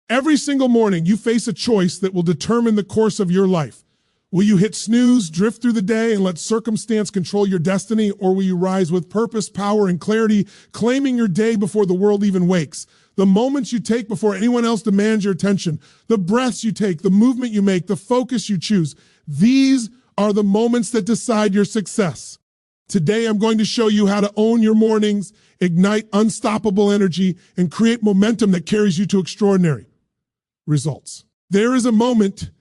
Every single morning, you face a choice that will determine the course of your life. Will you hit snooze, drift through the day, and let circumstance control your destiny, or will you rise with purpose, power, and clarity, claiming your day before the world even wakes? The moments you take before anyone else demands your attention, the breaths you take, the movement you make, the focus you choose, these are the moments that decide your success. Today, I'm going to show you how to own your mornings, ignite unstoppable energy, and create momentum that carries you to extraordinary results. There is a moment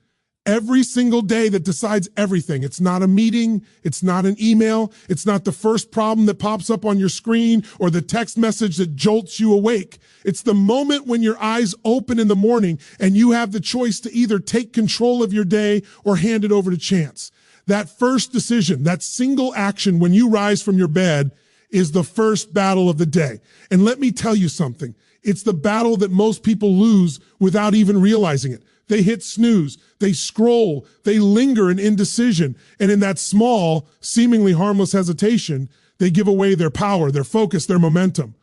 every single day that decides everything. It's not a meeting. It's not an email. It's not the first problem that pops up on your screen or the text message that jolts you awake. It's the moment when your eyes open in the morning and you have the choice to either take control of your day or hand it over to chance. That first decision, that single action when you rise from your bed is the first battle of the day. And let me tell you something. It's the battle that most people lose without even realizing it. They hit snooze, they scroll, they linger in indecision, and in that small, seemingly harmless hesitation, they give away their power, their focus, their momentum.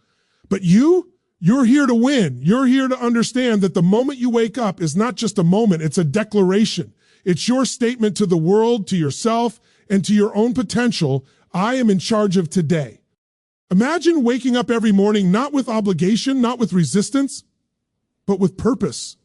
But you're here to win. You're here to understand that the moment you wake up is not just a moment, it's a declaration. It's your statement to the world, to yourself, and to your own potential. I am in charge of today. Imagine waking up every morning not with obligation, not with resistance, but with purpose.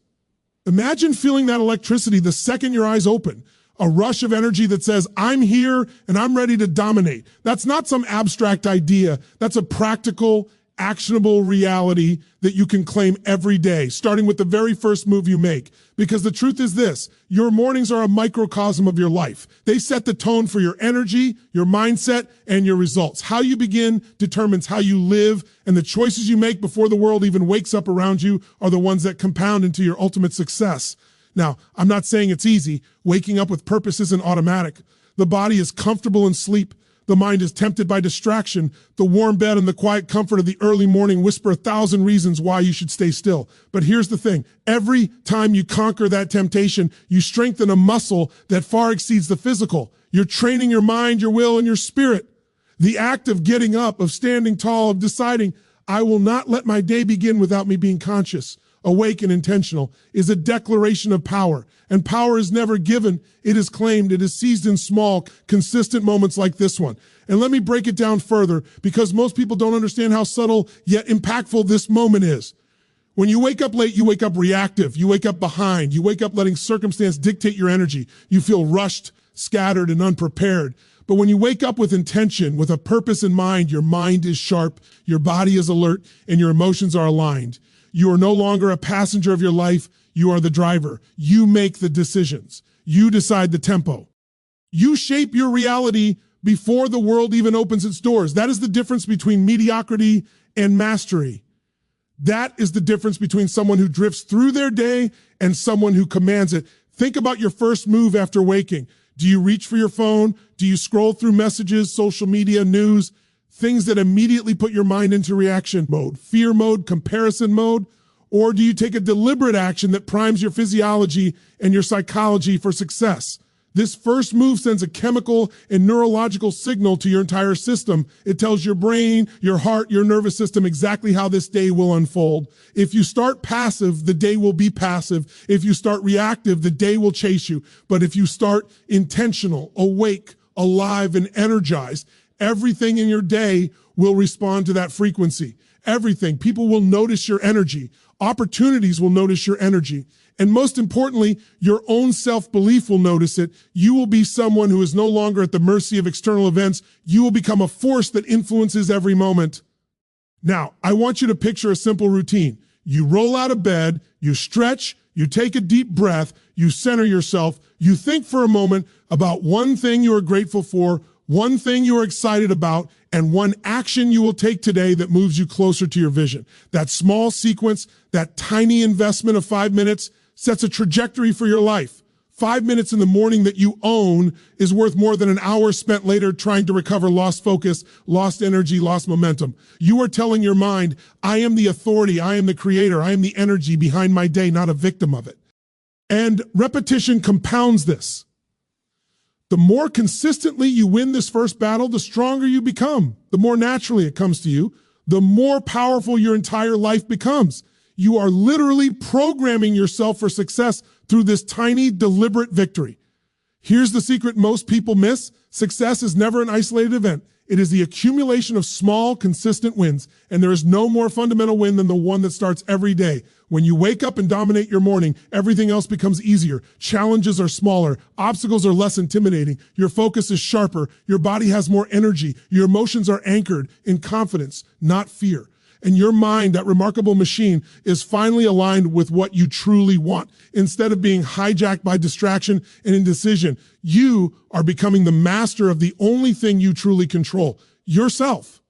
Imagine feeling that electricity the second your eyes open, a rush of energy that says, I'm here and I'm ready to dominate. That's not some abstract idea. That's a practical, actionable reality that you can claim every day, starting with the very first move you make. Because the truth is this, your mornings are a microcosm of your life. They set the tone for your energy, your mindset, and your results. How you begin determines how you live, and the choices you make before the world even wakes up around you are the ones that compound into your ultimate success. Now, I'm not saying it's easy. Waking up with purpose isn't automatic. The body is comfortable in sleep. The mind is tempted by distraction. The warm bed and the quiet comfort of the early morning whisper 1,000 reasons why you should stay still. But here's the thing. Every time you conquer that temptation, you strengthen a muscle that far exceeds the physical. You're training your mind, your will, and your spirit. The act of getting up, of standing tall, of deciding, I will not let my day begin without me being conscious, awake, and intentional, is a declaration of power. And power is never given. It is claimed. It is seized in small, consistent moments like this one. And let me break it down further, because most people don't understand how subtle yet impactful this moment is. When you wake up late, you wake up reactive. You wake up behind. You wake up letting circumstance dictate your energy. You feel rushed, scattered, and unprepared. But when you wake up with intention, with a purpose in mind, your mind is sharp, your body is alert, and your emotions are aligned. You are no longer a passenger of your life. You are the driver. You make the decisions. You decide the tempo. You shape your reality before the world even opens its doors. That is the difference between mediocrity and mastery. That is the difference between someone who drifts through their day and someone who commands it. Think about your first move after waking. Do you reach for your phone? Do you scroll through messages, social media, news, things that immediately put your mind into reaction mode, fear mode, comparison mode? Or do you take a deliberate action that primes your physiology and your psychology for success? This first move sends a chemical and neurological signal to your entire system. It tells your brain, your heart, your nervous system exactly how this day will unfold. If you start passive, the day will be passive. If you start reactive, the day will chase you. But if you start intentional, awake, alive, and energized, everything in your day will respond to that frequency. Everything. People will notice your energy. Opportunities will notice your energy. And most importantly, your own self-belief will notice it. You will be someone who is no longer at the mercy of external events. You will become a force that influences every moment. Now, I want you to picture a simple routine. You roll out of bed, you stretch, you take a deep breath, you center yourself, you think for a moment about one thing you are grateful for, one thing you are excited about, and one action you will take today that moves you closer to your vision. That small sequence, that tiny investment of 5 minutes sets a trajectory for your life. 5 minutes in the morning that you own is worth more than an hour spent later trying to recover lost focus, lost energy, lost momentum. You are telling your mind, I am the authority, I am the creator, I am the energy behind my day, not a victim of it. And repetition compounds this. The more consistently you win this first battle, the stronger you become. The more naturally it comes to you, the more powerful your entire life becomes. You are literally programming yourself for success through this tiny, deliberate victory. Here's the secret most people miss. Success is never an isolated event. It is the accumulation of small, consistent wins, and there is no more fundamental win than the one that starts every day. When you wake up and dominate your morning, everything else becomes easier. Challenges are smaller. Obstacles are less intimidating. Your focus is sharper. Your body has more energy. Your emotions are anchored in confidence, not fear. And your mind, that remarkable machine, is finally aligned with what you truly want. Instead of being hijacked by distraction and indecision, you are becoming the master of the only thing you truly control, yourself.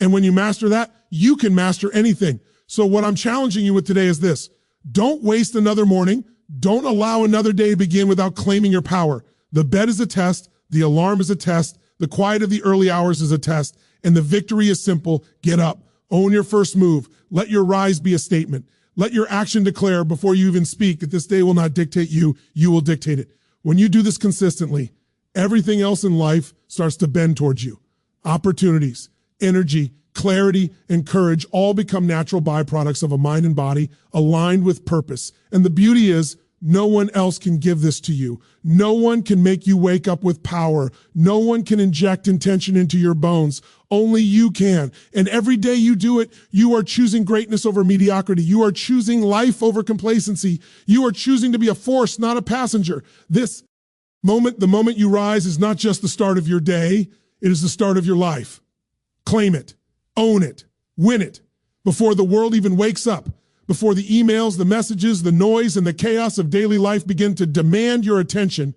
And when you master that, you can master anything. So what I'm challenging you with today is this. Don't waste another morning. Don't allow another day to begin without claiming your power. The bed is a test. The alarm is a test. The quiet of the early hours is a test. And the victory is simple. Get up. Own your first move. Let your rise be a statement. Let your action declare before you even speak that this day will not dictate you. You will dictate it. When you do this consistently, everything else in life starts to bend towards you. Opportunities, energy, clarity, and courage all become natural byproducts of a mind and body aligned with purpose. And the beauty is, no one else can give this to you. No one can make you wake up with power. No one can inject intention into your bones. Only you can. And every day you do it, you are choosing greatness over mediocrity. You are choosing life over complacency. You are choosing to be a force, not a passenger. This moment, the moment you rise, is not just the start of your day. It is the start of your life. Claim it. Own it. Win it. Before the world even wakes up. Before the emails, the messages, the noise, and the chaos of daily life begin to demand your attention,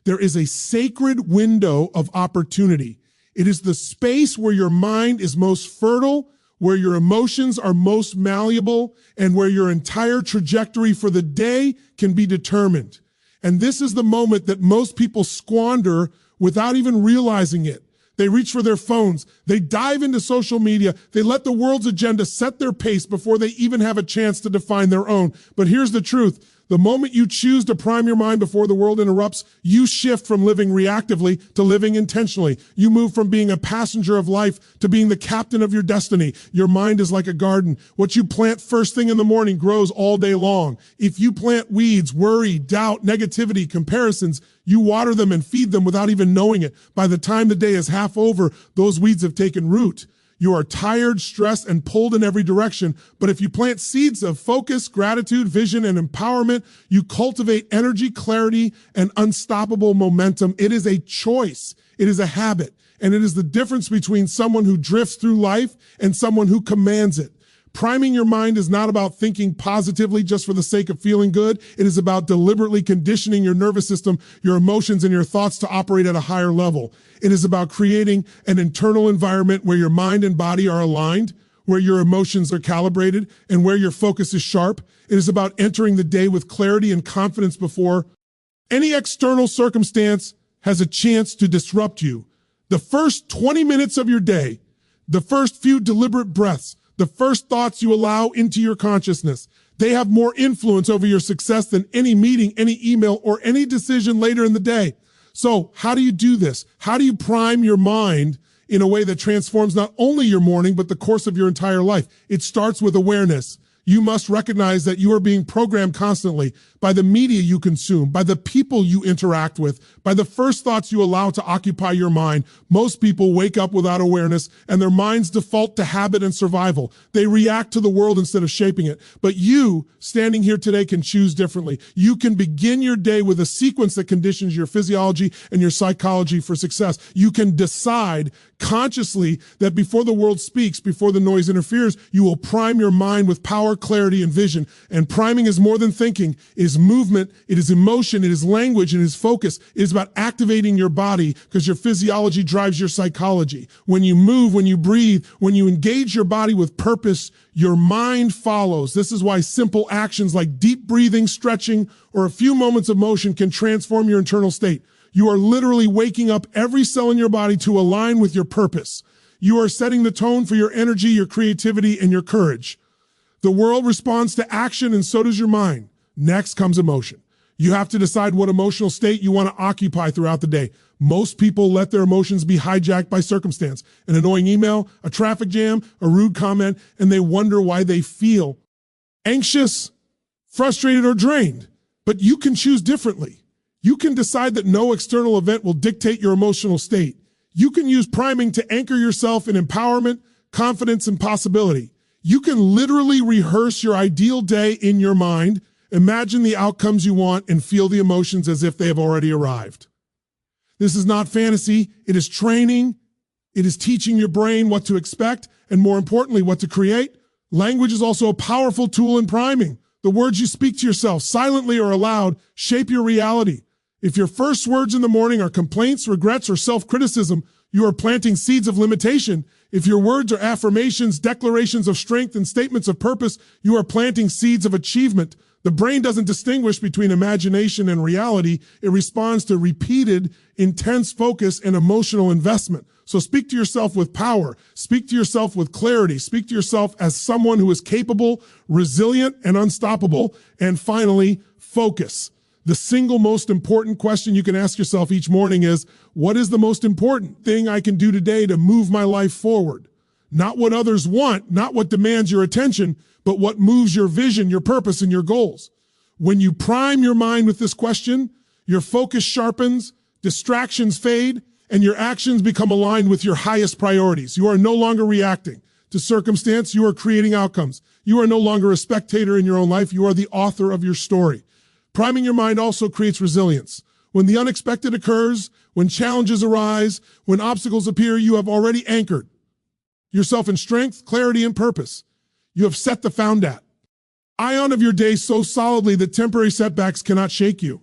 there is a sacred window of opportunity. It is the space where your mind is most fertile, where your emotions are most malleable, and where your entire trajectory for the day can be determined. And this is the moment that most people squander without even realizing it. They reach for their phones. They dive into social media. They let the world's agenda set their pace before they even have a chance to define their own. But here's the truth. The moment you choose to prime your mind before the world interrupts, you shift from living reactively to living intentionally. You move from being a passenger of life to being the captain of your destiny. Your mind is like a garden. What you plant first thing in the morning grows all day long. If you plant weeds, worry, doubt, negativity, comparisons, you water them and feed them without even knowing it. By the time the day is half over, those weeds have taken root. You are tired, stressed, and pulled in every direction. But if you plant seeds of focus, gratitude, vision, and empowerment, you cultivate energy, clarity, and unstoppable momentum. It is a choice. It is a habit. And it is the difference between someone who drifts through life and someone who commands it. Priming your mind is not about thinking positively just for the sake of feeling good. It is about deliberately conditioning your nervous system, your emotions, and your thoughts to operate at a higher level. It is about creating an internal environment where your mind and body are aligned, where your emotions are calibrated, and where your focus is sharp. It is about entering the day with clarity and confidence before any external circumstance has a chance to disrupt you. The first 20 minutes of your day, the first few deliberate breaths, the first thoughts you allow into your consciousness, they have more influence over your success than any meeting, any email, or any decision later in the day. So how do you do this? How do you prime your mind in a way that transforms not only your morning, but the course of your entire life? It starts with awareness. You must recognize that you are being programmed constantly by the media you consume, by the people you interact with, by the first thoughts you allow to occupy your mind. Most people wake up without awareness and their minds default to habit and survival. They react to the world instead of shaping it. But you, standing here today, can choose differently. You can begin your day with a sequence that conditions your physiology and your psychology for success. You can decide consciously that before the world speaks, before the noise interferes, you will prime your mind with power, clarity, and vision. And priming is more than thinking. It is movement, it is emotion, it is language, it is focus. It is about activating your body because your physiology drives your psychology. When you move, when you breathe, when you engage your body with purpose, your mind follows. This is why simple actions like deep breathing, stretching, or a few moments of motion can transform your internal state. You are literally waking up every cell in your body to align with your purpose. You are setting the tone for your energy, your creativity, and your courage. The world responds to action, and so does your mind. Next comes emotion. You have to decide what emotional state you want to occupy throughout the day. Most people let their emotions be hijacked by circumstance, an annoying email, a traffic jam, a rude comment, and they wonder why they feel anxious, frustrated, or drained. But you can choose differently. You can decide that no external event will dictate your emotional state. You can use priming to anchor yourself in empowerment, confidence, and possibility. You can literally rehearse your ideal day in your mind, imagine the outcomes you want, and feel the emotions as if they have already arrived. This is not fantasy. It is training. It is teaching your brain what to expect, and more importantly, what to create. Language is also a powerful tool in priming. The words you speak to yourself, silently or aloud, shape your reality. If your first words in the morning are complaints, regrets, or self-criticism, you are planting seeds of limitation. If your words are affirmations, declarations of strength, and statements of purpose, you are planting seeds of achievement. The brain doesn't distinguish between imagination and reality. It responds to repeated, intense focus and emotional investment. So speak to yourself with power. Speak to yourself with clarity. Speak to yourself as someone who is capable, resilient, and unstoppable. And finally, focus. The single most important question you can ask yourself each morning is, what is the most important thing I can do today to move my life forward? Not what others want, not what demands your attention, but what moves your vision, your purpose, and your goals. When you prime your mind with this question, your focus sharpens, distractions fade, and your actions become aligned with your highest priorities. You are no longer reacting to circumstance. You are creating outcomes. You are no longer a spectator in your own life. You are the author of your story. Priming your mind also creates resilience. When the unexpected occurs, when challenges arise, when obstacles appear, you have already anchored yourself in strength, clarity, and purpose. You have set the ion of your day so solidly that temporary setbacks cannot shake you.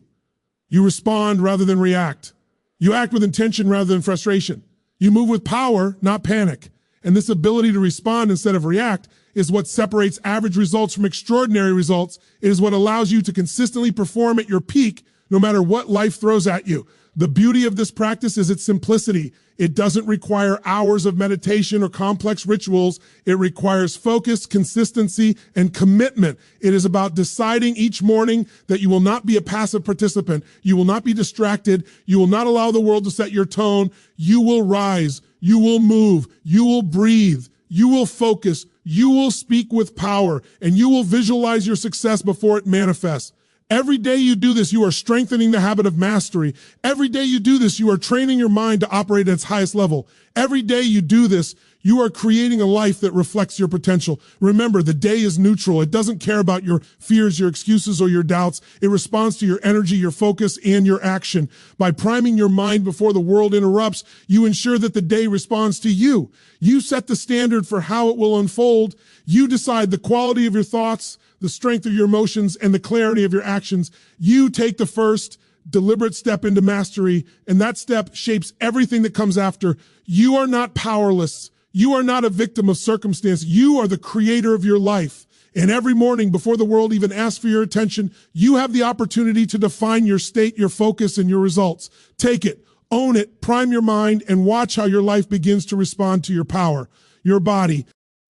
You respond rather than react. You act with intention rather than frustration. You move with power, not panic. And this ability to respond instead of react is what separates average results from extraordinary results. It is what allows you to consistently perform at your peak no matter what life throws at you. The beauty of this practice is its simplicity. It doesn't require hours of meditation or complex rituals. It requires focus, consistency, and commitment. It is about deciding each morning that you will not be a passive participant. You will not be distracted. You will not allow the world to set your tone. You will rise. You will move. You will breathe. You will focus. You will speak with power, and you will visualize your success before it manifests. Every day you do this, you are strengthening the habit of mastery. Every day you do this, you are training your mind to operate at its highest level. Every day you do this, you are creating a life that reflects your potential. Remember, the day is neutral. It doesn't care about your fears, your excuses, or your doubts. It responds to your energy, your focus, and your action. By priming your mind before the world interrupts, you ensure that the day responds to you. You set the standard for how it will unfold. You decide the quality of your thoughts, the strength of your emotions, and the clarity of your actions. You take the first deliberate step into mastery, and that step shapes everything that comes after. You are not powerless. You are not a victim of circumstance. You are the creator of your life. And every morning, before the world even asks for your attention, you have the opportunity to define your state, your focus, and your results. Take it, own it, prime your mind, and watch how your life begins to respond to your power. Your body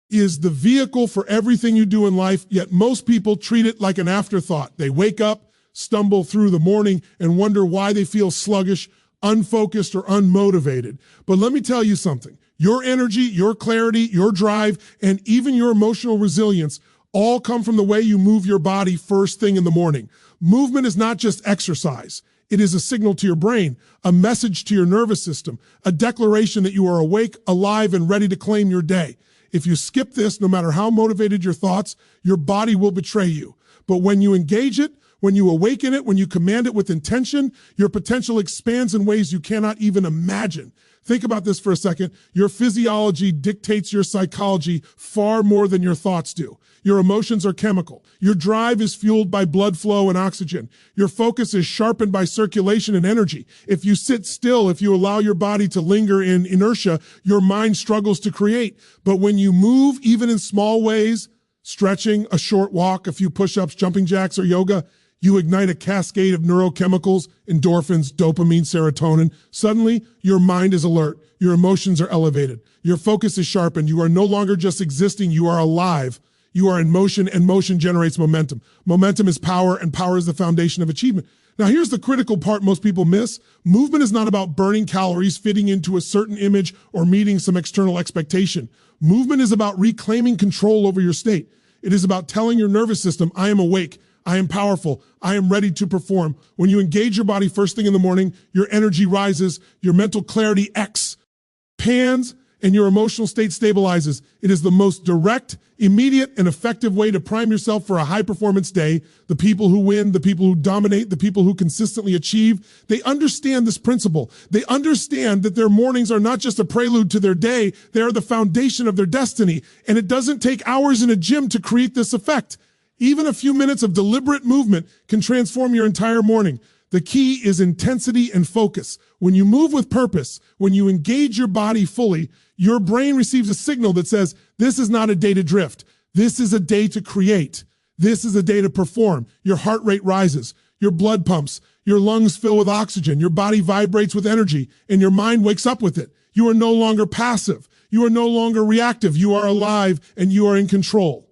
is the vehicle for everything you do in life, yet most people treat it like an afterthought. They wake up, stumble through the morning, and wonder why they feel sluggish, unfocused, or unmotivated. But let me tell you something. Your energy, your clarity, your drive, and even your emotional resilience all come from the way you move your body first thing in the morning. Movement is not just exercise. It is a signal to your brain, a message to your nervous system, a declaration that you are awake, alive, and ready to claim your day. If you skip this, no matter how motivated your thoughts, your body will betray you. But when you engage it, when you awaken it, when you command it with intention, your potential expands in ways you cannot even imagine. Think about this for a second. Your physiology dictates your psychology far more than your thoughts do. Your emotions are chemical. Your drive is fueled by blood flow and oxygen. Your focus is sharpened by circulation and energy. If you sit still, if you allow your body to linger in inertia, your mind struggles to create. But when you move, even in small ways, stretching, a short walk, a few push-ups, jumping jacks, or yoga, you ignite a cascade of neurochemicals, endorphins, dopamine, serotonin. Suddenly, your mind is alert. Your emotions are elevated. Your focus is sharpened. You are no longer just existing. You are alive. You are in motion, and motion generates momentum. Momentum is power, and power is the foundation of achievement. Now, here's the critical part most people miss. Movement is not about burning calories, fitting into a certain image, or meeting some external expectation. Movement is about reclaiming control over your state. It is about telling your nervous system, I am awake, I am powerful, I am ready to perform. When you engage your body first thing in the morning, your energy rises, your mental clarity expands, and your emotional state stabilizes. It is the most direct, immediate, and effective way to prime yourself for a high-performance day. The people who win, the people who dominate, the people who consistently achieve, they understand this principle. They understand that their mornings are not just a prelude to their day, they are the foundation of their destiny. And it doesn't take hours in a gym to create this effect. Even a few minutes of deliberate movement can transform your entire morning. The key is intensity and focus. When you move with purpose, when you engage your body fully, your brain receives a signal that says, this is not a day to drift. This is a day to create. This is a day to perform. Your heart rate rises, your blood pumps, your lungs fill with oxygen, your body vibrates with energy, and your mind wakes up with it. You are no longer passive. You are no longer reactive. You are alive and you are in control.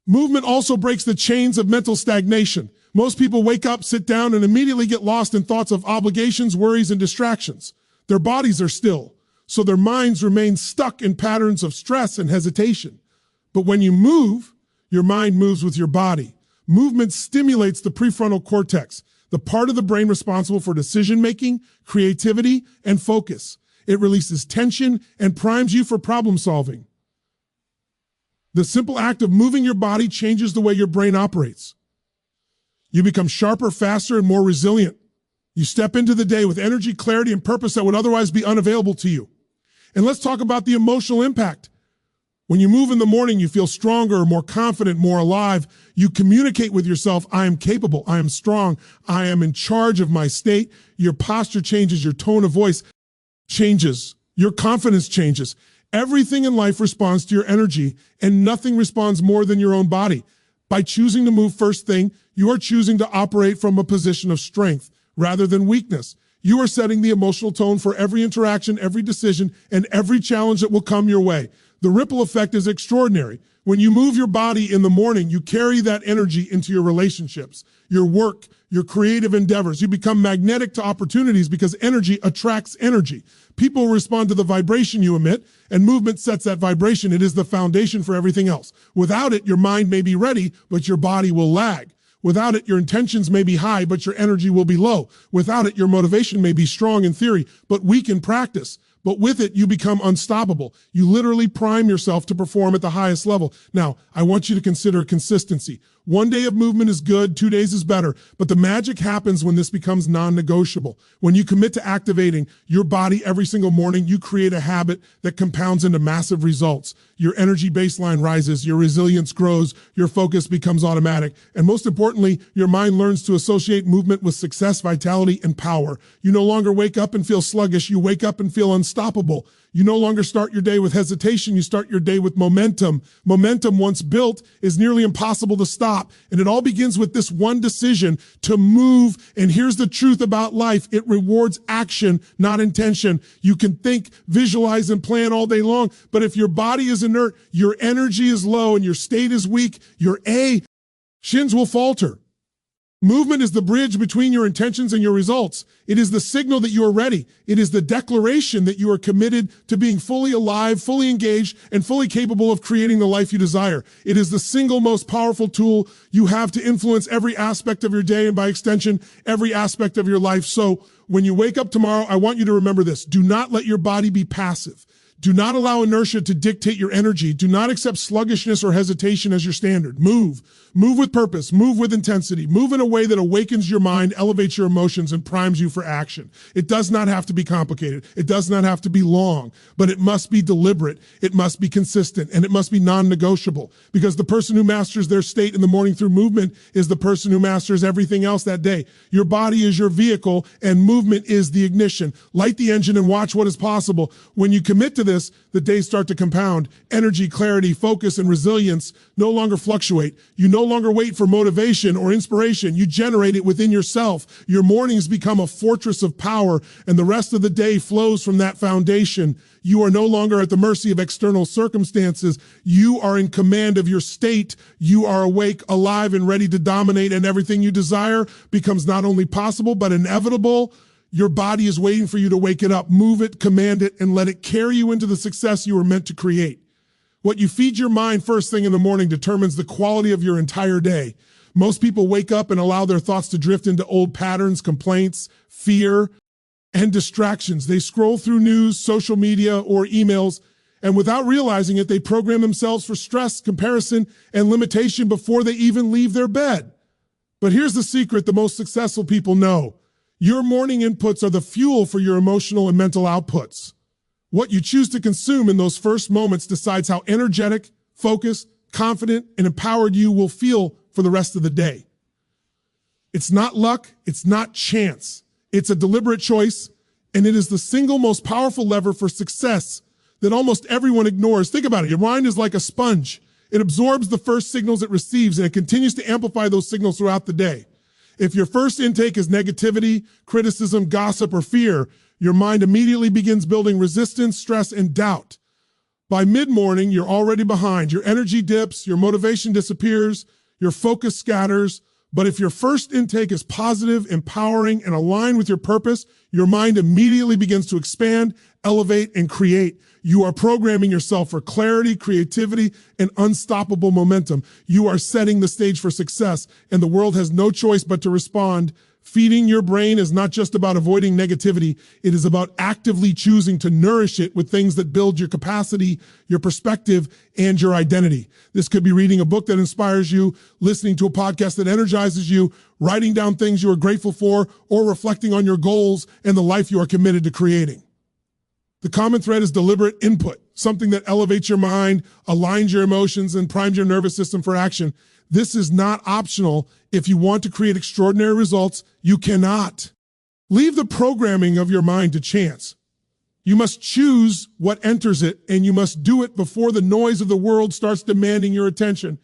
Movement also breaks the chains of mental stagnation. Most people wake up, sit down, and immediately get lost in thoughts of obligations, worries, and distractions. Their bodies are still, so their minds remain stuck in patterns of stress and hesitation. But when you move, your mind moves with your body. Movement stimulates the prefrontal cortex, the part of the brain responsible for decision-making, creativity, and focus. It releases tension and primes you for problem solving. The simple act of moving your body changes the way your brain operates. You become sharper, faster, and more resilient. You step into the day with energy, clarity, and purpose that would otherwise be unavailable to you. And let's talk about the emotional impact. When you move in the morning, you feel stronger, more confident, more alive. You communicate with yourself, I am capable, I am strong, I am in charge of my state. Your posture changes, your tone of voice changes, your confidence changes. Everything in life responds to your energy, and nothing responds more than your own body. By choosing to move first thing, you are choosing to operate from a position of strength rather than weakness. You are setting the emotional tone for every interaction, every decision, and every challenge that will come your way. The ripple effect is extraordinary. When you move your body in the morning, you carry that energy into your relationships, your work, your creative endeavors. You become magnetic to opportunities because energy attracts energy. People respond to the vibration you emit, and movement sets that vibration. It is the foundation for everything else. Without it, your mind may be ready, but your body will lag. Without it, your intentions may be high, but your energy will be low. Without it, your motivation may be strong in theory, but weak in practice. But with it, you become unstoppable. You literally prime yourself to perform at the highest level. Now, I want you to consider consistency. 1 day of movement is good, 2 days is better, but the magic happens when this becomes non-negotiable. When you commit to activating your body every single morning, you create a habit that compounds into massive results. Your energy baseline rises, your resilience grows, your focus becomes automatic, and most importantly, your mind learns to associate movement with success, vitality, and power. You no longer wake up and feel sluggish, you wake up and feel unstoppable. You no longer start your day with hesitation, you start your day with momentum. Momentum, once built, is nearly impossible to stop. And it all begins with this one decision to move. And here's the truth about life. It rewards action, not intention. You can think, visualize, and plan all day long. But if your body is inert, your energy is low, and your state is weak, your shins will falter. Movement is the bridge between your intentions and your results. It is the signal that you are ready. It is the declaration that you are committed to being fully alive, fully engaged, and fully capable of creating the life you desire. It is the single most powerful tool you have to influence every aspect of your day and, by extension, every aspect of your life. So when you wake up tomorrow, I want you to remember this. Do not let your body be passive. Do not allow inertia to dictate your energy. Do not accept sluggishness or hesitation as your standard. Move. Move with purpose. Move with intensity. Move in a way that awakens your mind, elevates your emotions, and primes you for action. It does not have to be complicated. It does not have to be long, but it must be deliberate. It must be consistent, and it must be non-negotiable, because the person who masters their state in the morning through movement is the person who masters everything else that day. Your body is your vehicle, and movement is the ignition. Light the engine and watch what is possible. When you commit to this, the days start to compound. Energy, clarity, focus, and resilience no longer fluctuate. You no longer wait for motivation or inspiration. You generate it within yourself. Your mornings become a fortress of power, and the rest of the day flows from that foundation. You are no longer at the mercy of external circumstances. You are in command of your state. You are awake, alive, and ready to dominate, and everything you desire becomes not only possible, but inevitable. Your body is waiting for you to wake it up. Move it, command it, and let it carry you into the success you were meant to create. What you feed your mind first thing in the morning determines the quality of your entire day. Most people wake up and allow their thoughts to drift into old patterns, complaints, fear, and distractions. They scroll through news, social media, or emails, and without realizing it, they program themselves for stress, comparison, and limitation before they even leave their bed. But here's the secret the most successful people know. Your morning inputs are the fuel for your emotional and mental outputs. What you choose to consume in those first moments decides how energetic, focused, confident, and empowered you will feel for the rest of the day. It's not luck, it's not chance. It's a deliberate choice, and it is the single most powerful lever for success that almost everyone ignores. Think about it. Your mind is like a sponge. It absorbs the first signals it receives, and it continues to amplify those signals throughout the day. If your first intake is negativity, criticism, gossip, or fear, your mind immediately begins building resistance, stress, and doubt. By mid-morning, you're already behind. Your energy dips, your motivation disappears, your focus scatters. But if your first intake is positive, empowering, and aligned with your purpose, your mind immediately begins to expand, elevate, and create. You are programming yourself for clarity, creativity, and unstoppable momentum. You are setting the stage for success, and the world has no choice but to respond. Feeding your brain is not just about avoiding negativity. It is about actively choosing to nourish it with things that build your capacity, your perspective, and your identity. This could be reading a book that inspires you, listening to a podcast that energizes you, writing down things you are grateful for, or reflecting on your goals and the life you are committed to creating. The common thread is deliberate input, something that elevates your mind, aligns your emotions, and primes your nervous system for action. This is not optional. If you want to create extraordinary results, you cannot. Leave the programming of your mind to chance. You must choose what enters it, and you must do it before the noise of the world starts demanding your attention.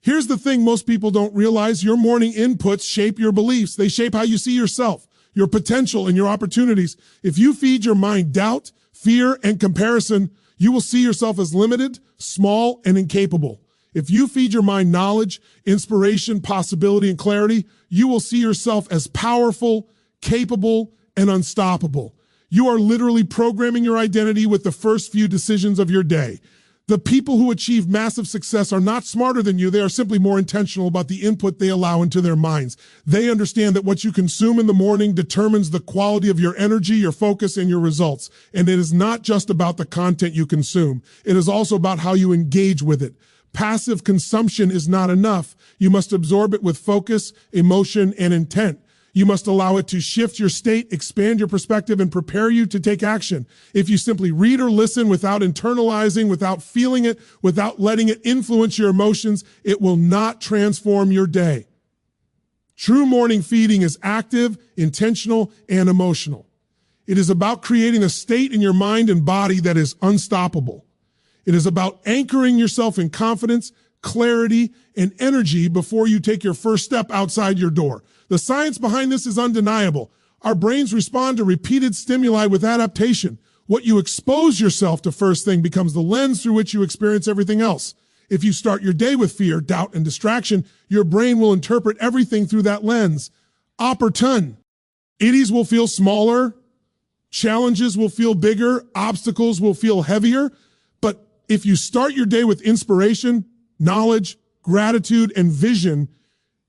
Here's the thing most people don't realize. Your morning inputs shape your beliefs. They shape how you see yourself, your potential, and your opportunities. If you feed your mind doubt, fear, and comparison, you will see yourself as limited, small, and incapable. If you feed your mind knowledge, inspiration, possibility, and clarity, you will see yourself as powerful, capable, and unstoppable. You are literally programming your identity with the first few decisions of your day. The people who achieve massive success are not smarter than you. They are simply more intentional about the input they allow into their minds. They understand that what you consume in the morning determines the quality of your energy, your focus, and your results. And it is not just about the content you consume. It is also about how you engage with it. Passive consumption is not enough. You must absorb it with focus, emotion, and intent. You must allow it to shift your state, expand your perspective, and prepare you to take action. If you simply read or listen without internalizing, without feeling it, without letting it influence your emotions, it will not transform your day. True morning feeding is active, intentional, and emotional. It is about creating a state in your mind and body that is unstoppable. It is about anchoring yourself in confidence, clarity, and energy before you take your first step outside your door. The science behind this is undeniable. Our brains respond to repeated stimuli with adaptation. What you expose yourself to first thing becomes the lens through which you experience everything else. If you start your day with fear, doubt, and distraction, your brain will interpret everything through that lens. Opportun. Iddies will feel smaller. Challenges will feel bigger. Obstacles will feel heavier. But if you start your day with inspiration, knowledge, gratitude, and vision,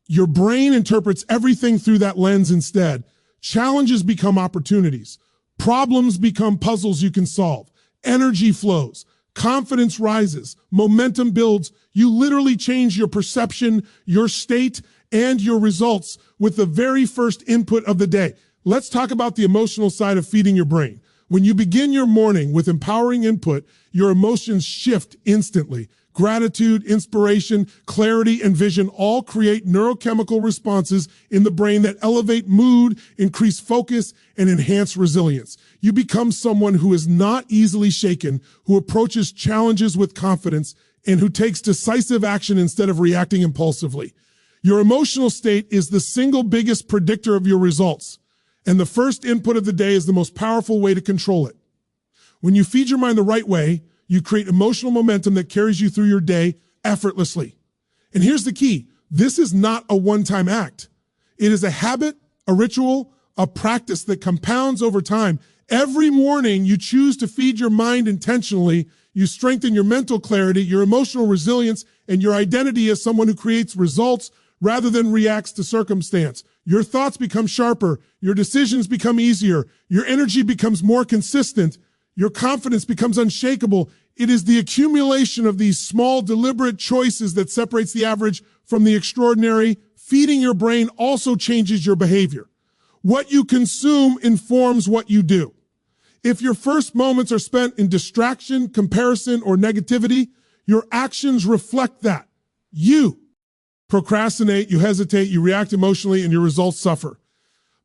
your brain interprets everything through that lens instead. Challenges become opportunities. Problems become puzzles you can solve. Energy flows. Confidence rises. Momentum builds. You literally change your perception, your state, and your results with the very first input of the day. Let's talk about the emotional side of feeding your brain. When you begin your morning with empowering input, your emotions shift instantly. Gratitude, inspiration, clarity, and vision all create neurochemical responses in the brain that elevate mood, increase focus, and enhance resilience. You become someone who is not easily shaken, who approaches challenges with confidence, and who takes decisive action instead of reacting impulsively. Your emotional state is the single biggest predictor of your results, and the first input of the day is the most powerful way to control it. When you feed your mind the right way, you create emotional momentum that carries you through your day effortlessly. And here's the key. This is not a one-time act. It is a habit, a ritual, a practice that compounds over time. Every morning you choose to feed your mind intentionally, You strengthen your mental clarity, your emotional resilience, and your identity as someone who creates results rather than reacts to circumstance. Your thoughts become sharper, your decisions become easier, your energy becomes more consistent, your confidence becomes unshakable. It is the accumulation of these small, deliberate choices that separates the average from the extraordinary. Feeding your brain also changes your behavior. What you consume informs what you do. If your first moments are spent in distraction, comparison, or negativity, your actions reflect that. You procrastinate, you hesitate, you react emotionally, and your results suffer.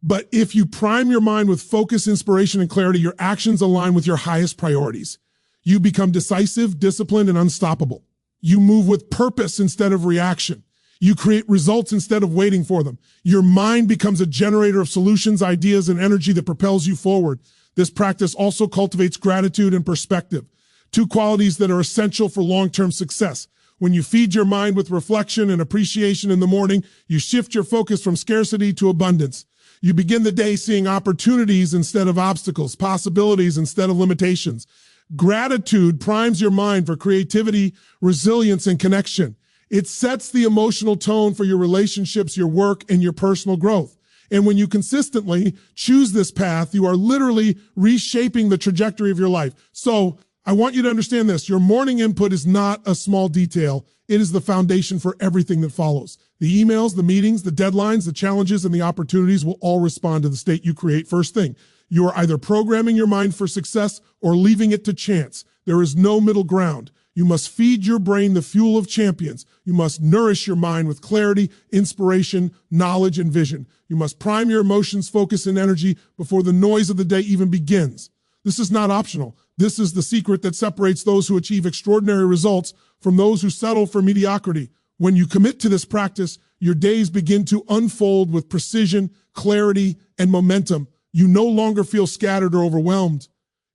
But if you prime your mind with focus, inspiration, and clarity, your actions align with your highest priorities. You become decisive, disciplined, and unstoppable. You move with purpose instead of reaction. You create results instead of waiting for them. Your mind becomes a generator of solutions, ideas, and energy that propels you forward. This practice also cultivates gratitude and perspective, two qualities that are essential for long-term success. When you feed your mind with reflection and appreciation in the morning, you shift your focus from scarcity to abundance. You begin the day seeing opportunities instead of obstacles, possibilities instead of limitations. Gratitude primes your mind for creativity, resilience, and connection. It sets the emotional tone for your relationships, your work, and your personal growth. And when you consistently choose this path, you are literally reshaping the trajectory of your life. So I want you to understand this. Your morning input is not a small detail. It is the foundation for everything that follows. The emails, the meetings, the deadlines, the challenges, and the opportunities will all respond to the state you create first thing. You are either programming your mind for success or leaving it to chance. There is no middle ground. You must feed your brain the fuel of champions. You must nourish your mind with clarity, inspiration, knowledge, and vision. You must prime your emotions, focus, and energy before the noise of the day even begins. This is not optional. This is the secret that separates those who achieve extraordinary results from those who settle for mediocrity. When you commit to this practice, your days begin to unfold with precision, clarity, and momentum. You no longer feel scattered or overwhelmed.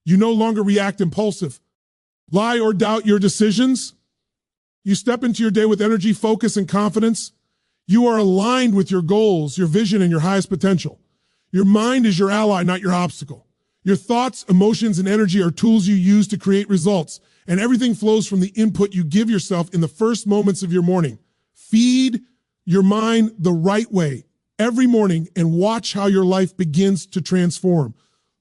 You no longer react impulsive, lie, or doubt your decisions. You step into your day with energy, focus, and confidence. You are aligned with your goals, your vision, and your highest potential. Your mind is your ally, not your obstacle. Your thoughts, emotions, and energy are tools you use to create results, and everything flows from the input you give yourself in the first moments of your morning. Feed your mind the right way every morning and watch how your life begins to transform.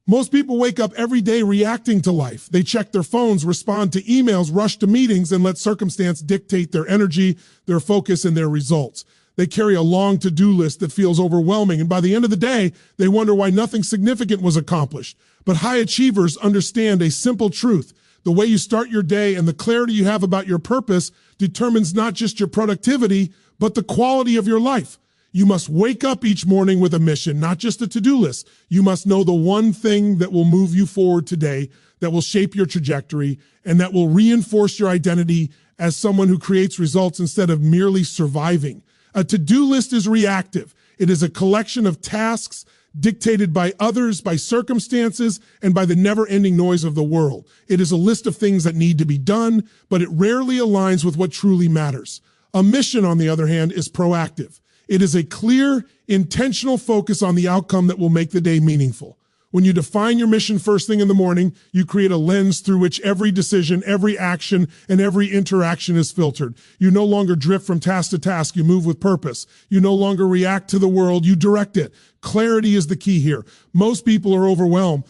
Most people wake up every day reacting to life. They check their phones, respond to emails, rush to meetings, and let circumstance dictate their energy, their focus, and their results. They carry a long to-do list that feels overwhelming, and by the end of the day, they wonder why nothing significant was accomplished. But high achievers understand a simple truth. The way you start your day and the clarity you have about your purpose determines not just your productivity, but the quality of your life. You must wake up each morning with a mission, not just a to-do list. You must know the one thing that will move you forward today, that will shape your trajectory, and that will reinforce your identity as someone who creates results instead of merely surviving. A to-do list is reactive. It is a collection of tasks dictated by others, by circumstances, and by the never-ending noise of the world. It is a list of things that need to be done, but it rarely aligns with what truly matters. A mission, on the other hand, is proactive. It is a clear, intentional focus on the outcome that will make the day meaningful. When you define your mission first thing in the morning, you create a lens through which every decision, every action, and every interaction is filtered. You no longer drift from task to task. You move with purpose. You no longer react to the world. You direct it. Clarity is the key here. Most people are overwhelmed.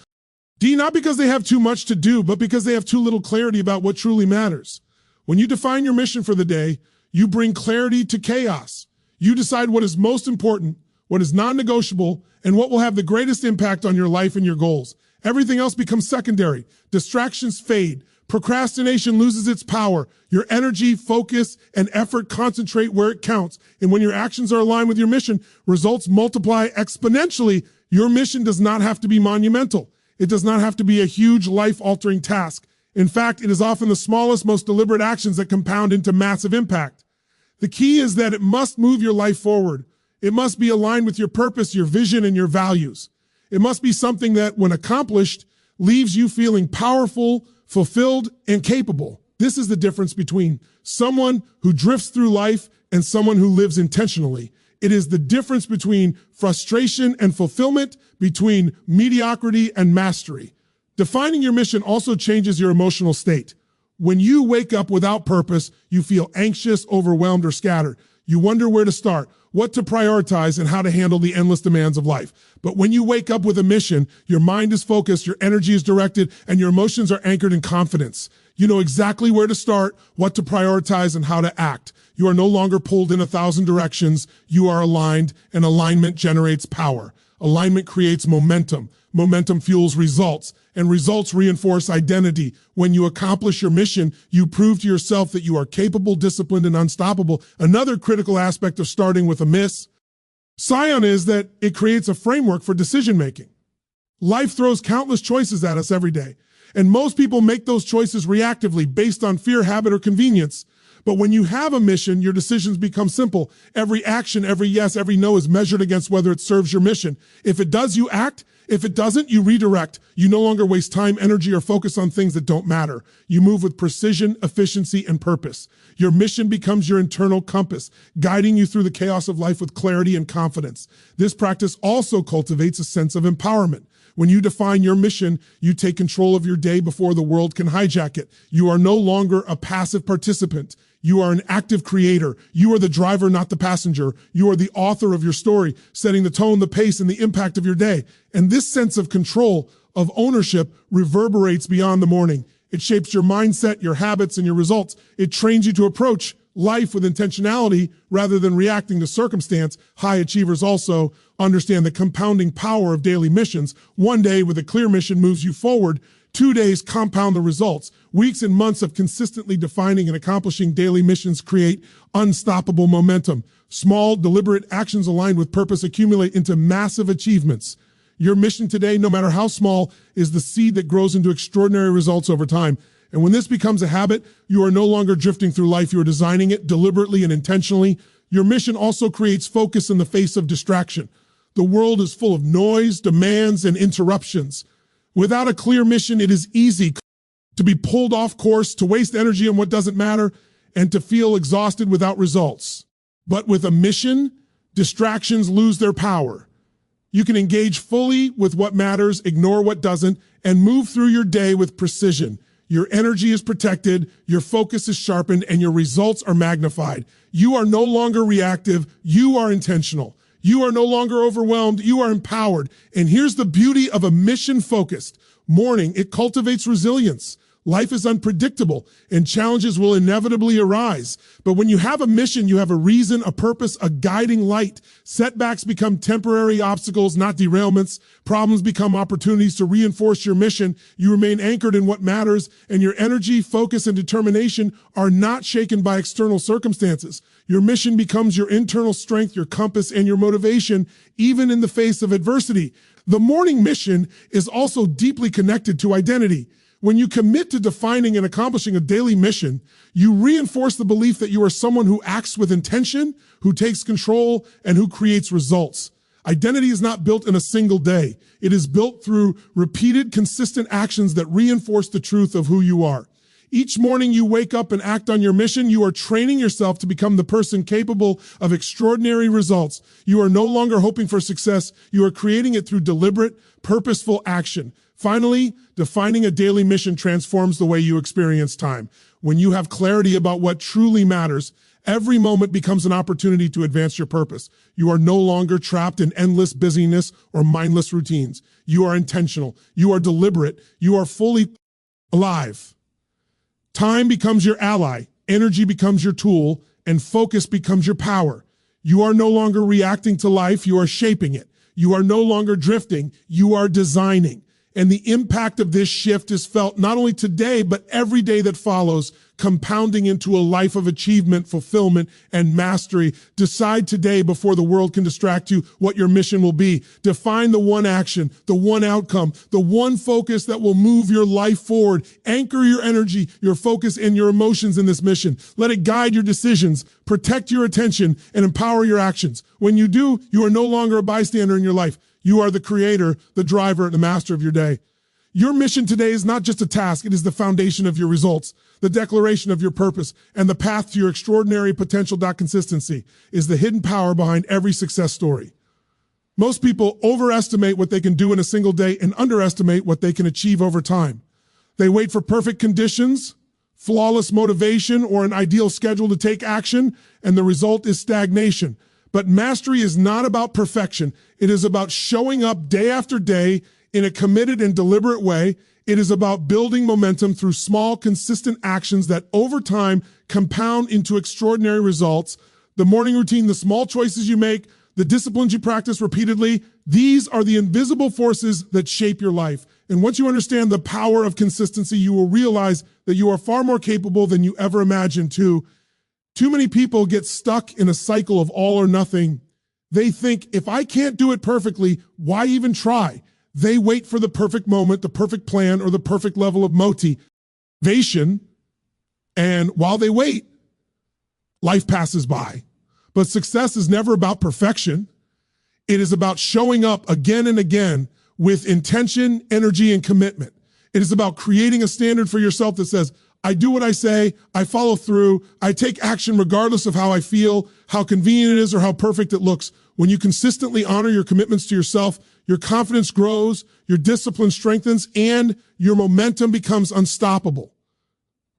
Not because they have too much to do, but because they have too little clarity about what truly matters. When you define your mission for the day, you bring clarity to chaos. You decide what is most important, what is non-negotiable, and what will have the greatest impact on your life and your goals. Everything else becomes secondary. Distractions fade. Procrastination loses its power. Your energy, focus, and effort concentrate where it counts. And when your actions are aligned with your mission, results multiply exponentially. Your mission does not have to be monumental. It does not have to be a huge life-altering task. In fact, it is often the smallest, most deliberate actions that compound into massive impact. The key is that it must move your life forward. It must be aligned with your purpose, your vision, and your values. It must be something that, when accomplished, leaves you feeling powerful, fulfilled, and capable. This is the difference between someone who drifts through life and someone who lives intentionally. It is the difference between frustration and fulfillment, between mediocrity and mastery. Defining your mission also changes your emotional state. When you wake up without purpose, you feel anxious, overwhelmed, or scattered. You wonder where to start, what to prioritize, and how to handle the endless demands of life. But when you wake up with a mission, your mind is focused, your energy is directed, and your emotions are anchored in confidence. You know exactly where to start, what to prioritize, and how to act. You are no longer pulled in 1,000 directions. You are aligned, and alignment generates power. Alignment creates momentum. Momentum fuels results, and results reinforce identity. When you accomplish your mission, you prove to yourself that you are capable, disciplined, and unstoppable. Another critical aspect of starting with a mission is that it creates a framework for decision-making. Life throws countless choices at us every day, and most people make those choices reactively based on fear, habit, or convenience. But when you have a mission, your decisions become simple. Every action, every yes, every no is measured against whether it serves your mission. If it does, you act. If it doesn't, you redirect. You no longer waste time, energy, or focus on things that don't matter. You move with precision, efficiency, and purpose. Your mission becomes your internal compass, guiding you through the chaos of life with clarity and confidence. This practice also cultivates a sense of empowerment. When you define your mission, you take control of your day before the world can hijack it. You are no longer a passive participant. You are an active creator. You are the driver, not the passenger. You are the author of your story, setting the tone, the pace, and the impact of your day. And this sense of control, of ownership, reverberates beyond the morning. It shapes your mindset, your habits, and your results. It trains you to approach life with intentionality rather than reacting to circumstance. High achievers also understand the compounding power of daily missions. One day with a clear mission moves you forward. 2 days compound the results. Weeks and months of consistently defining and accomplishing daily missions create unstoppable momentum. Small, deliberate actions aligned with purpose accumulate into massive achievements. Your mission today, no matter how small, is the seed that grows into extraordinary results over time. And when this becomes a habit, you are no longer drifting through life. You are designing it deliberately and intentionally. Your mission also creates focus in the face of distraction. The world is full of noise, demands, and interruptions. Without a clear mission, it is easy to be pulled off course, to waste energy on what doesn't matter, and to feel exhausted without results. But with a mission, distractions lose their power. You can engage fully with what matters, ignore what doesn't, and move through your day with precision. Your energy is protected, your focus is sharpened, and your results are magnified. You are no longer reactive, you are intentional. You are no longer overwhelmed, you are empowered. And here's the beauty of a mission-focused morning. It cultivates resilience. Life is unpredictable, and challenges will inevitably arise. But when you have a mission, you have a reason, a purpose, a guiding light. Setbacks become temporary obstacles, not derailments. Problems become opportunities to reinforce your mission. You remain anchored in what matters, and your energy, focus, and determination are not shaken by external circumstances. Your mission becomes your internal strength, your compass, and your motivation, even in the face of adversity. The morning mission is also deeply connected to identity. When you commit to defining and accomplishing a daily mission, you reinforce the belief that you are someone who acts with intention, who takes control, and who creates results. Identity is not built in a single day. It is built through repeated, consistent actions that reinforce the truth of who you are. Each morning you wake up and act on your mission, you are training yourself to become the person capable of extraordinary results. You are no longer hoping for success. You are creating it through deliberate, purposeful action. Finally, defining a daily mission transforms the way you experience time. When you have clarity about what truly matters, every moment becomes an opportunity to advance your purpose. You are no longer trapped in endless busyness or mindless routines. You are intentional. You are deliberate. You are fully alive. Time becomes your ally, energy becomes your tool, and focus becomes your power. You are no longer reacting to life, you are shaping it. You are no longer drifting, you are designing. And the impact of this shift is felt not only today, but every day that follows, compounding into a life of achievement, fulfillment, and mastery. Decide today before the world can distract you what your mission will be. Define the one action, the one outcome, the one focus that will move your life forward. Anchor your energy, your focus, and your emotions in this mission. Let it guide your decisions, protect your attention, and empower your actions. When you do, you are no longer a bystander in your life. You are the creator, the driver, and the master of your day. Your mission today is not just a task, it is the foundation of your results, the declaration of your purpose, and the path to your extraordinary potential. Consistency is the hidden power behind every success story. Most people overestimate what they can do in a single day and underestimate what they can achieve over time. They wait for perfect conditions, flawless motivation or an ideal schedule to take action, and the result is stagnation. But mastery is not about perfection. It is about showing up day after day in a committed and deliberate way. It is about building momentum through small, consistent actions that over time compound into extraordinary results. The morning routine, the small choices you make, the disciplines you practice repeatedly, these are the invisible forces that shape your life. And once you understand the power of consistency, you will realize that you are far more capable than you ever imagined to. Too many people get stuck in a cycle of all or nothing. They think, if I can't do it perfectly, why even try? They wait for the perfect moment, the perfect plan, or the perfect level of motivation. And while they wait, life passes by. But success is never about perfection. It is about showing up again and again with intention, energy, and commitment. It is about creating a standard for yourself that says, I do what I say, I follow through, I take action regardless of how I feel, how convenient it is, or how perfect it looks. When you consistently honor your commitments to yourself, your confidence grows, your discipline strengthens, and your momentum becomes unstoppable.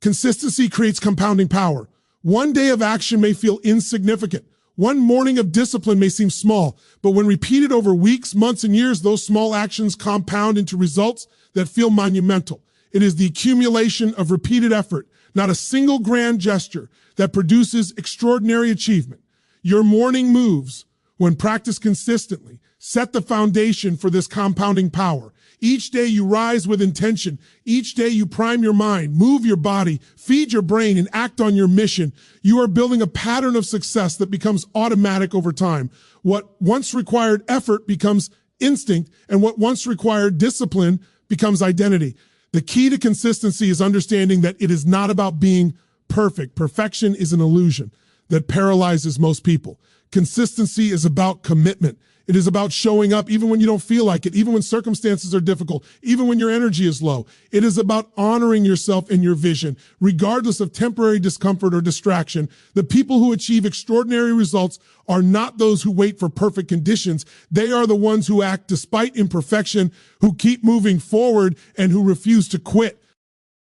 Consistency creates compounding power. One day of action may feel insignificant. One morning of discipline may seem small, but when repeated over weeks, months, and years, those small actions compound into results that feel monumental. It is the accumulation of repeated effort, not a single grand gesture, that produces extraordinary achievement. Your morning moves, when practiced consistently, set the foundation for this compounding power. Each day you rise with intention. Each day you prime your mind, move your body, feed your brain, and act on your mission. You are building a pattern of success that becomes automatic over time. What once required effort becomes instinct, and what once required discipline becomes identity. The key to consistency is understanding that it is not about being perfect. Perfection is an illusion that paralyzes most people. Consistency is about commitment. It is about showing up even when you don't feel like it, even when circumstances are difficult, even when your energy is low. It is about honoring yourself and your vision, regardless of temporary discomfort or distraction. The people who achieve extraordinary results are not those who wait for perfect conditions. They are the ones who act despite imperfection, who keep moving forward, and who refuse to quit.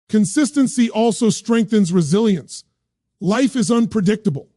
Consistency also strengthens resilience. Life is unpredictable.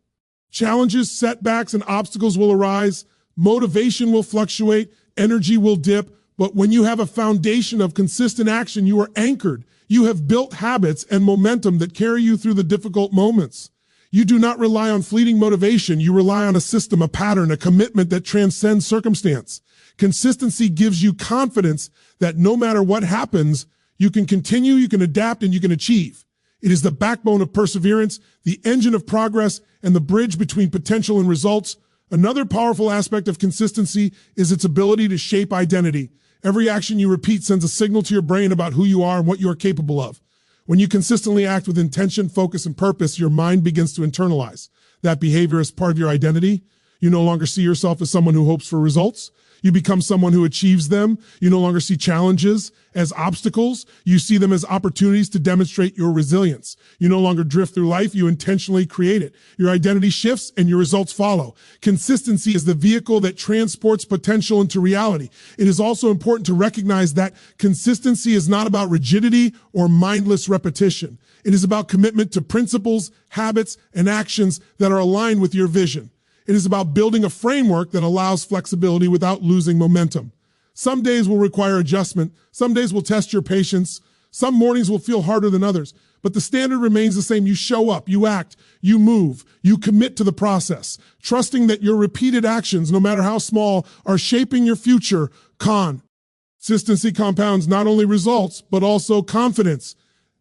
Challenges, setbacks, and obstacles will arise. Motivation will fluctuate, energy will dip, but when you have a foundation of consistent action, you are anchored. You have built habits and momentum that carry you through the difficult moments. You do not rely on fleeting motivation. You rely on a system, a pattern, a commitment that transcends circumstance. Consistency gives you confidence that no matter what happens, you can continue, you can adapt, and you can achieve. It is the backbone of perseverance, the engine of progress, and the bridge between potential and results. Another powerful aspect of consistency is its ability to shape identity. Every action you repeat sends a signal to your brain about who you are and what you are capable of. When you consistently act with intention, focus, and purpose, your mind begins to internalize that behavior as part of your identity. You no longer see yourself as someone who hopes for results. You become someone who achieves them. You no longer see challenges as obstacles. You see them as opportunities to demonstrate your resilience. You no longer drift through life. You intentionally create it. Your identity shifts and your results follow. Consistency is the vehicle that transports potential into reality. It is also important to recognize that consistency is not about rigidity or mindless repetition. It is about commitment to principles, habits, and actions that are aligned with your vision. It is about building a framework that allows flexibility without losing momentum. Some days will require adjustment. Some days will test your patience. Some mornings will feel harder than others. But the standard remains the same. You show up, you act, you move, you commit to the process, trusting that your repeated actions, no matter how small, are shaping your future. Consistency compounds not only results, but also confidence.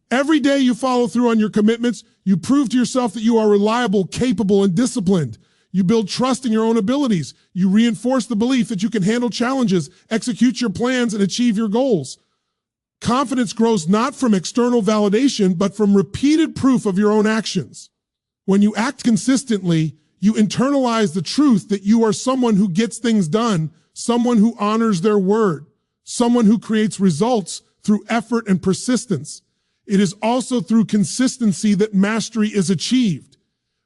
Every day you follow through on your commitments, you prove to yourself that you are reliable, capable, and disciplined. You build trust in your own abilities. You reinforce the belief that you can handle challenges, execute your plans, and achieve your goals. Confidence grows not from external validation, but from repeated proof of your own actions. When you act consistently, you internalize the truth that you are someone who gets things done, someone who honors their word, someone who creates results through effort and persistence. It is also through consistency that mastery is achieved.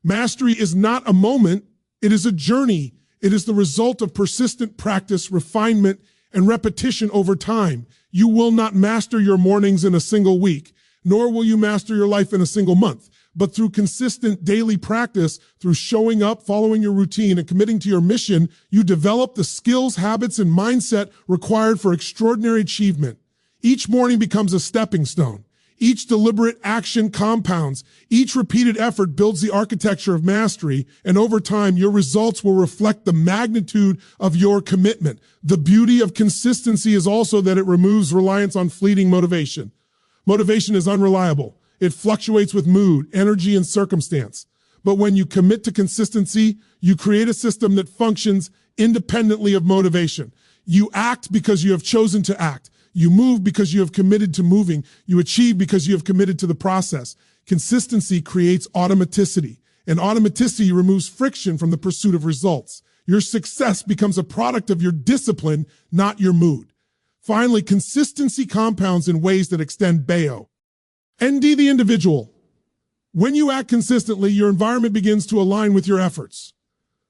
Mastery is not a moment. It is a journey. It is the result of persistent practice, refinement, and repetition over time. You will not master your mornings in a single week. nor will you master your life in a single month. But through consistent daily practice, through showing up, following your routine, and committing to your mission, you develop the skills, habits, and mindset required for extraordinary achievement. Each morning becomes a stepping stone. Each deliberate action compounds. Each repeated effort builds the architecture of mastery, and over time, your results will reflect the magnitude of your commitment. The beauty of consistency is also that it removes reliance on fleeting motivation. Motivation is unreliable. It fluctuates with mood, energy, and circumstance. But when you commit to consistency, you create a system that functions independently of motivation. You act because you have chosen to act. You move because you have committed to moving. You achieve because you have committed to the process. Consistency creates automaticity, and automaticity removes friction from the pursuit of results. Your success becomes a product of your discipline, not your mood. Finally, consistency compounds in ways that extend BAO. ND the individual. When you act consistently, your environment begins to align with your efforts.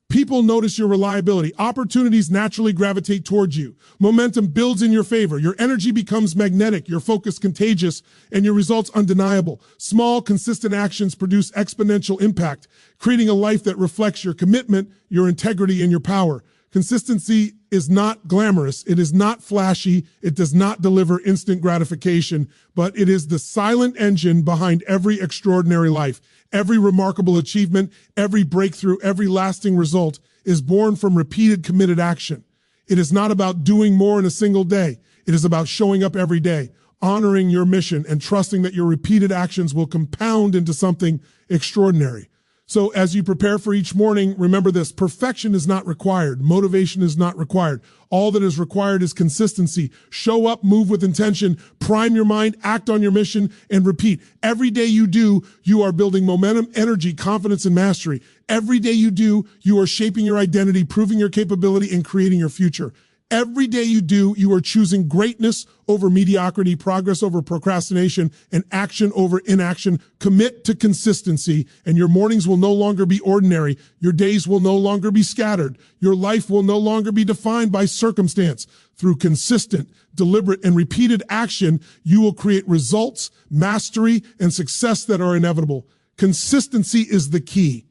People notice your reliability. Opportunities naturally gravitate towards you. Momentum builds in your favor. Your energy becomes magnetic, your focus contagious, and your results undeniable. Small, consistent actions produce exponential impact, creating a life that reflects your commitment, your integrity, and your power. Consistency is not glamorous. It is not flashy. It does not deliver instant gratification, but it is the silent engine behind every extraordinary life. Every remarkable achievement, every breakthrough, every lasting result is born from repeated committed action. It is not about doing more in a single day. It is about showing up every day, honoring your mission, and trusting that your repeated actions will compound into something extraordinary. So as you prepare for each morning, remember this: perfection is not required. Motivation is not required. All that is required is consistency. Show up, move with intention, prime your mind, act on your mission, and repeat. Every day you do, you are building momentum, energy, confidence, and mastery. Every day you do, you are shaping your identity, proving your capability, and creating your future. Every day you do, you are choosing greatness over mediocrity, progress over procrastination, and action over inaction. Commit to consistency, and your mornings will no longer be ordinary. Your days will no longer be scattered. Your life will no longer be defined by circumstance. Through consistent, deliberate, and repeated action, you will create results, mastery, and success that are inevitable. Consistency is the key.